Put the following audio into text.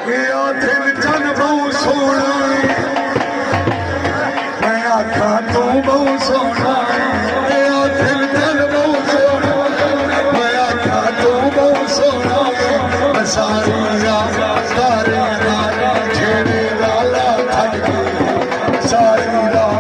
दिल चल बहु सोना मैं आखा तू बहु सोना दिल चल बहु सोना मैं आखा तू बहु सोना सारी रात छेड़े लाला थक सारी रात